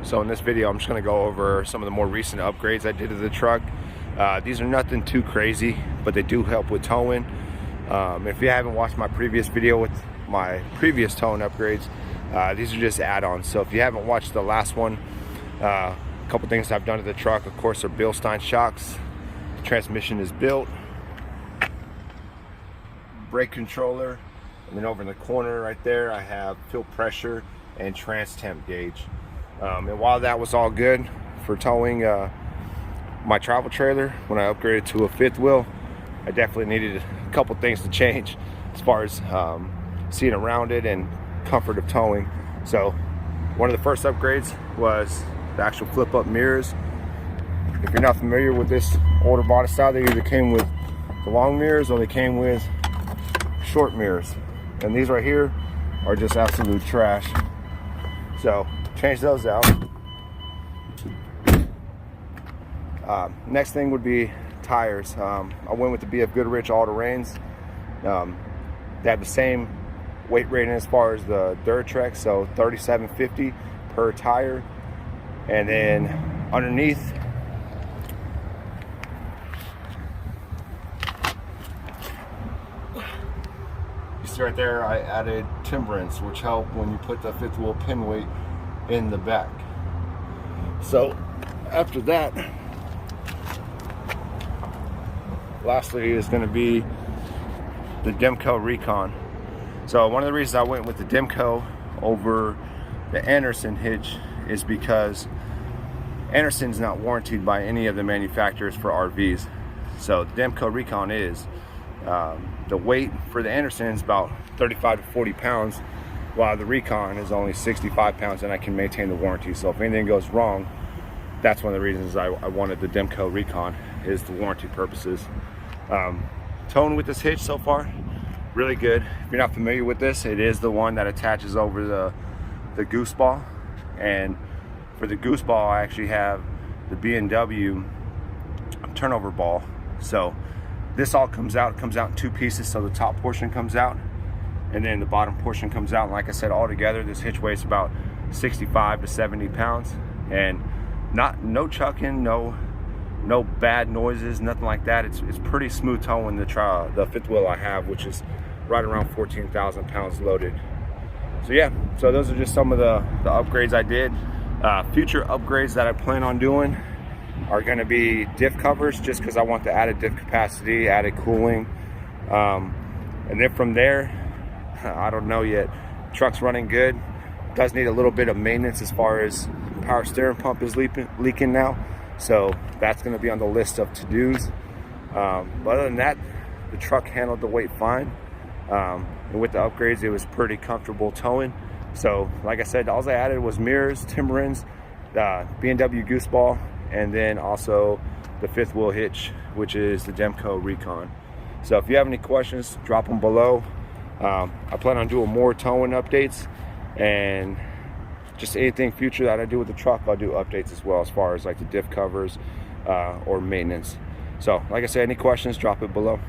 So in this video, I'm just going to go over some of the more recent upgrades I did to the truck. These are nothing too crazy, but they do help with towing. If you haven't watched my previous video with my previous towing upgrades, these are just add-ons. So if you haven't watched the last one, a couple things I've done to the truck, of course, are Bilstein shocks. The transmission is built. Brake controller. And then over in the corner right there, I have fuel pressure and trans temp gauge. And while that was all good for towing my travel trailer, when I upgraded to a fifth wheel, I definitely needed a couple things to change as far as seeing around it and comfort of towing. So one of the first upgrades was the actual flip up mirrors. If you're not familiar with this older body style, they either came with the long mirrors or they came with short mirrors. And these right here are just absolute trash. So change those out. Next thing would be tires. I went with the BF Goodrich all-terrains. They have the same weight rating as far as the Duratrax, so 3750 per tire. And then underneath, you see right there, I added timbrants, which help when you put the fifth wheel pin weight in the back. So after that, lastly is going to be the Demco Recon. So one of the reasons I went with the Demco over the Anderson hitch is because Anderson's not warranted by any of the manufacturers for RVs. So the Demco Recon is. The weight for the Anderson is about 35 to 40 pounds, while the Recon is only 65 pounds, and I can maintain the warranty. So if anything goes wrong, that's one of the reasons I wanted the Demco Recon, is the warranty purposes. Towing with this hitch so far, really good. If you're not familiar with this, it is the one that attaches over the goose ball. And for the goose ball, I actually have the B&W turnover ball. So this all comes out in two pieces. So the top portion comes out and then the bottom portion comes out. And like I said, all together, this hitch weighs about 65 to 70 pounds. And no chucking, no bad noises, nothing like that. It's pretty smooth towing the fifth wheel I have, which is right around 14,000 pounds loaded. So yeah, so those are just some of the upgrades I did. Future upgrades that I plan on doing are going to be diff covers, just because I want the added diff capacity, added cooling. And then from there, I don't know yet. Truck's running good. Does need a little bit of maintenance as far as power steering pump is leaking now. So that's going to be on the list of to-dos. But other than that, the truck handled the weight fine. And with the upgrades, it was pretty comfortable towing. So like I said, all I added was mirrors, timbrants, B&W goose ball, and then also the fifth wheel hitch, which is the Demco Recon. So if you have any questions, drop them below. I plan on doing more towing updates, and just anything future that I do with the truck, I'll do updates as well, as far as like the diff covers or maintenance. So like I said, any questions, drop it below.